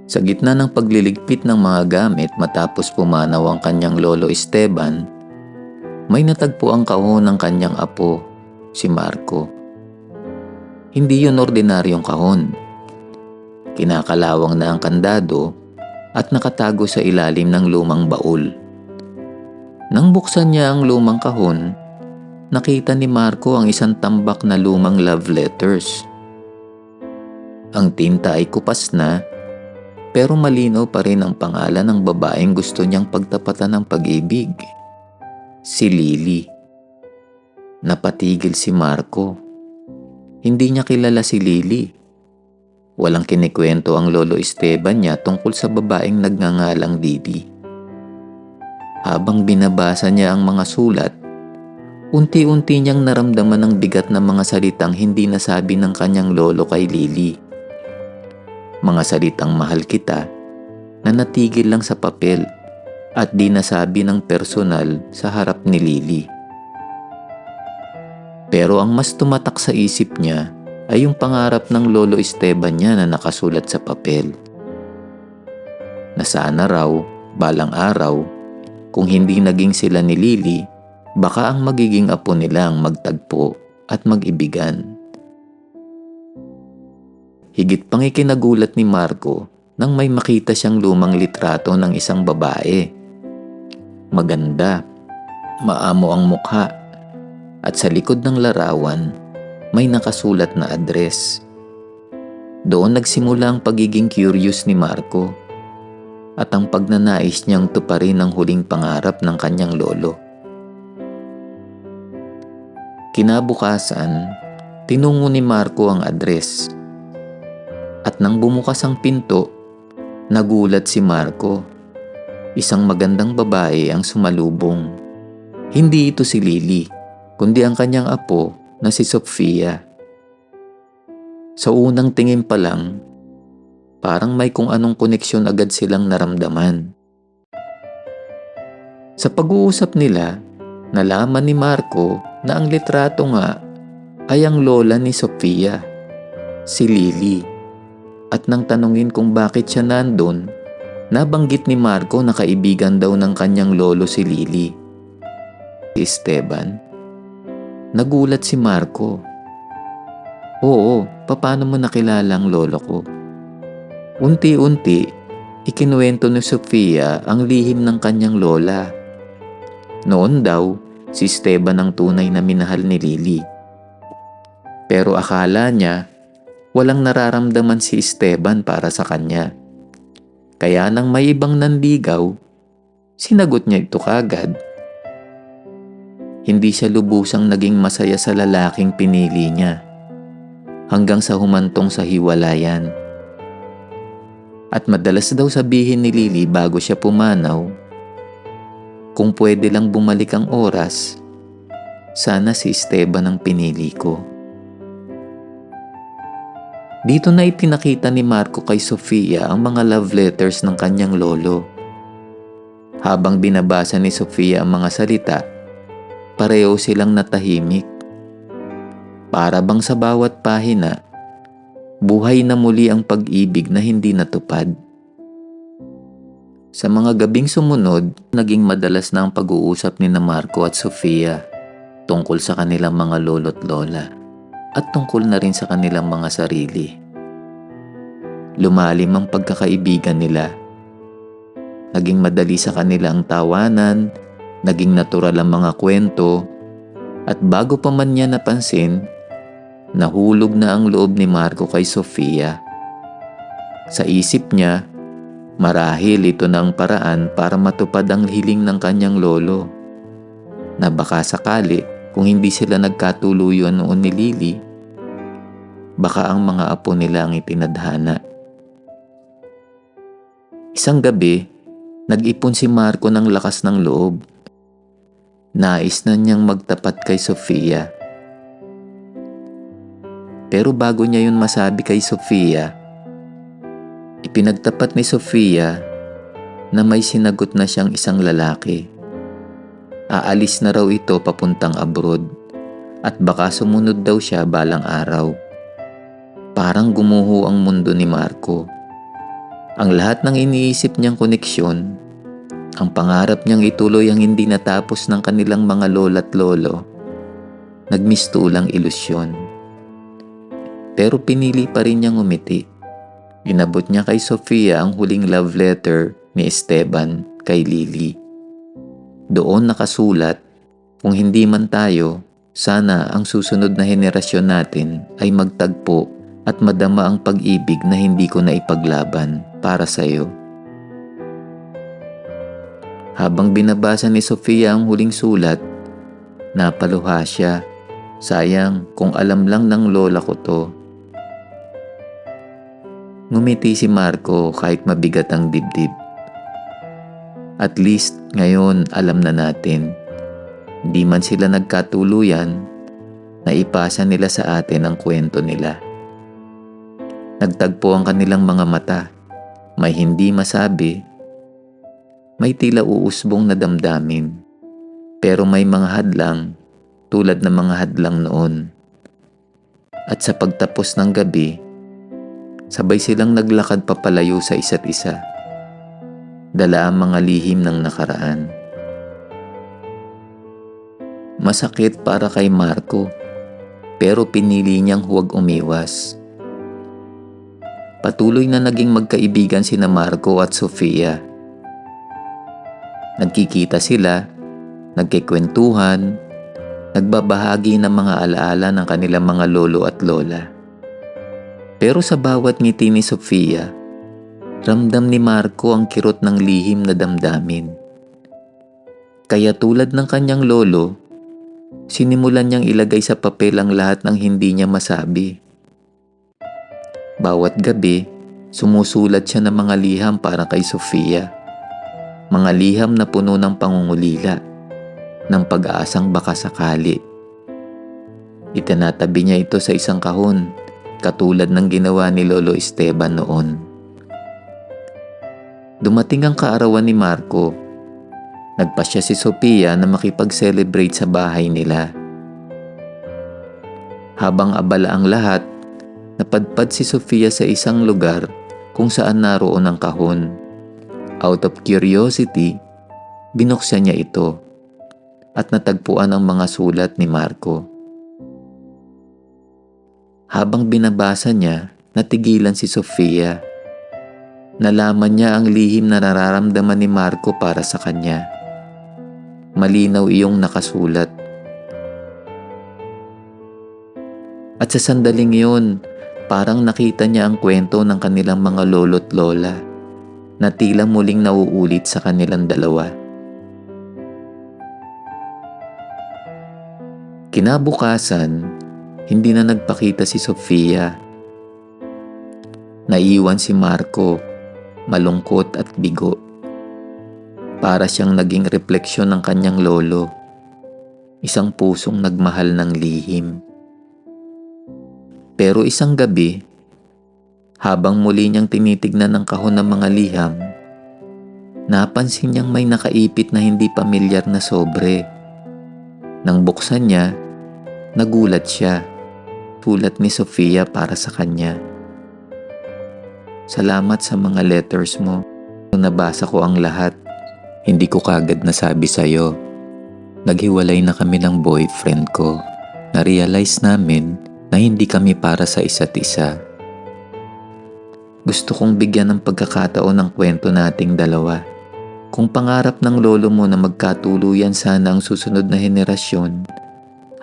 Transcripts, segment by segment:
Sa gitna ng pagliligpit ng mga gamit matapos pumanaw ang kanyang lolo Esteban, may natagpo ang kahon ng kanyang apo, si Marco. Hindi yun ordinaryong kahon. Kinakalawang na ang kandado at nakatago sa ilalim ng lumang baul. Nang buksan niya ang lumang kahon, nakita ni Marco ang isang tambak na lumang love letters. Ang tinta ay kupas na, pero malinaw pa rin ang pangalan ng babaeng gusto niyang pagtapatan ng pag-ibig. Si Lily. Napatigil si Marco. Hindi niya kilala si Lily. Walang kinikwento ang lolo Esteban niya tungkol sa babaeng nagngangalang Lily. Habang binabasa niya ang mga sulat, unti-unti niyang naramdaman ang bigat ng mga salitang hindi nasabi ng kanyang lolo kay Lily. Mga salitang mahal kita na natigil lang sa papel at di nasabi ng personal sa harap ni Lily. Pero ang mas tumatak sa isip niya ay yung pangarap ng lolo Esteban niya na nakasulat sa papel. Na sana raw, balang araw, kung hindi naging sila ni Lily, baka ang magiging apo nila ang magtagpo at mag-ibigan. Higit pang ikinagulat ni Marco nang may makita siyang lumang litrato ng isang babae. Maganda, maamo ang mukha, at sa likod ng larawan may nakasulat na address. Doon nagsimula ang pagiging curious ni Marco at ang pagnanais niyang tuparin ang huling pangarap ng kanyang lolo. Kinabukasan, tinungo ni Marco ang address. At nang bumukas ang pinto, nagulat si Marco. Isang magandang babae ang sumalubong. Hindi ito si Lily, kundi ang kanyang apo na si Sofia. Sa unang tingin pa lang, parang may kung anong koneksyon agad silang naramdaman. Sa pag-uusap nila, nalaman ni Marco na ang litrato nga ay ang lola ni Sofia, si Lily. At nang tanungin kung bakit siya nandun, nabanggit ni Marco na kaibigan daw ng kanyang lolo si Lily. Si Esteban. Nagulat si Marco. Oo, paano mo nakilala ang lolo ko? Unti-unti, ikinuwento ni Sofia ang lihim ng kanyang lola. Noon daw, si Esteban ang tunay na minahal ni Lily. Pero akala niya, walang nararamdaman si Esteban para sa kanya. Kaya nang may ibang nanligaw, sinagot niya ito kagad. Hindi siya lubusang naging masaya sa lalaking pinili niya, hanggang sa humantong sa hiwalayan. At madalas daw sabihin ni Lily bago siya pumanaw, kung pwede lang bumalik ang oras, sana si Esteban ang pinili ko. Dito na ipinakita ni Marco kay Sofia ang mga love letters ng kanyang lolo. Habang binabasa ni Sofia ang mga salita, pareho silang natahimik. Para bang sa bawat pahina, buhay na muli ang pag-ibig na hindi natupad. Sa mga gabing sumunod, naging madalas na ang pag-uusap ni Marco at Sofia tungkol sa kanilang mga lolo't lola. At tungkol na rin sa kanilang mga sarili. Lumalim ang pagkakaibigan nila. Naging madali sa kanila ang tawanan, naging natural ang mga kwento, at bago pa man niya napansin, nahulog na ang loob ni Marco kay Sofia. Sa isip niya, marahil ito na ang paraan para matupad ang hiling ng kanyang lolo, na baka sakali kung hindi sila nagkatuluyan noon ni Lily, baka ang mga apo nila ang itinadhana. Isang gabi, nag-ipon si Marco ng lakas ng loob. Nais na niyang magtapat kay Sofia. Pero bago niya yun masabi kay Sofia, ipinagtapat ni Sofia na may sinagot na siyang isang lalaki. Aalis na raw ito papuntang abroad at baka sumunod daw siya balang araw. Parang gumuho ang mundo ni Marco. Ang lahat ng iniisip niyang koneksyon, ang pangarap niyang ituloy ang hindi natapos ng kanilang mga lola't lolo, nagmistulang ilusyon. Pero pinili pa rin niyang umiti. Inabot niya kay Sofia ang huling love letter ni Esteban kay Lily. Doon nakasulat, kung hindi man tayo, sana ang susunod na henerasyon natin ay magtagpo at madama ang pag-ibig na hindi ko na ipaglaban para sa iyo. Habang binabasa ni Sofia ang huling sulat, napaluha siya. Sayang kung alam lang ng lola ko to. Ngumiti si Marco kahit mabigat ang dibdib. At least ngayon alam na natin. Di man sila nagkatuluyan, naipasa nila sa atin ang kwento nila. Nagtagpo ang kanilang mga mata, may hindi masabi, may tila uusbong na damdamin, pero may mga hadlang tulad ng mga hadlang noon. At sa pagtapos ng gabi, sabay silang naglakad papalayo sa isa't isa. Dala ang mga lihim ng nakaraan. Masakit para kay Marco, pero pinili niyang huwag umiwas. Patuloy na naging magkaibigan sina Marco at Sofia. Nagkikita sila, nagkikwentuhan, nagbabahagi ng mga alaala ng kanilang mga lolo at lola. Pero sa bawat ngiti ni Sofia, ramdam ni Marco ang kirot ng lihim na damdamin. Kaya tulad ng kanyang lolo, sinimulan niyang ilagay sa papel ang lahat ng hindi niya masabi. Bawat gabi, sumusulat siya ng mga liham para kay Sofia. Mga liham na puno ng pangungulila, ng pag-aasang baka sakali. Itinatabi niya ito sa isang kahon, katulad ng ginawa ni Lolo Esteban noon. Dumating ang kaarawan ni Marco. Nagpasya si Sofia na makipag-celebrate sa bahay nila. Habang abala ang lahat, napadpad si Sofia sa isang lugar kung saan naroon ang kahon. Out of curiosity, binuksan niya ito at natagpuan ang mga sulat ni Marco. Habang binabasa niya, natigilan si Sofia. Nalaman niya ang lihim na nararamdaman ni Marco para sa kanya. Malinaw iyong nakasulat. At sa sandaling iyon, parang nakita niya ang kwento ng kanilang mga lolo't lola na tila muling nauulit sa kanilang dalawa. Kinabukasan, hindi na nagpakita si Sofia. Naiwan si Marco, malungkot at bigo. Para siyang naging refleksyon ng kanyang lolo, isang pusong nagmahal ng lihim. Pero isang gabi, habang muli niyang tinitignan ang kahon ng mga liham, napansin niyang may nakaipit na hindi pamilyar na sobre. Nang buksan niya, nagulat siya. Sulat ni Sofia para sa kanya. Salamat sa mga letters mo. Nung nabasa ko ang lahat, hindi ko kagad nasabi sa'yo. Naghiwalay na kami ng boyfriend ko. Na-realize namin na hindi kami para sa isa't isa. Gusto kong bigyan ng pagkakataon ng kwento nating dalawa. Kung pangarap ng lolo mo na magkatuluyan sana ang susunod na henerasyon,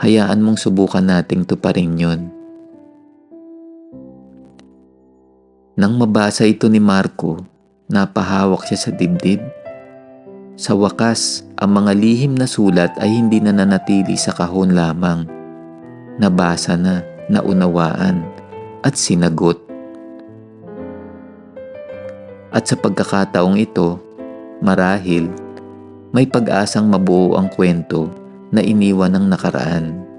hayaan mong subukan nating tuparin yun. Nang mabasa ito ni Marco, napahawak siya sa dibdib. Sa wakas, ang mga lihim na sulat ay hindi na nanatili sa kahon lamang. Nabasa na, naunawaan, at sinagot. At sa pagkakataong ito, marahil, may pag-asang mabuo ang kwento na iniwan ng nakaraan.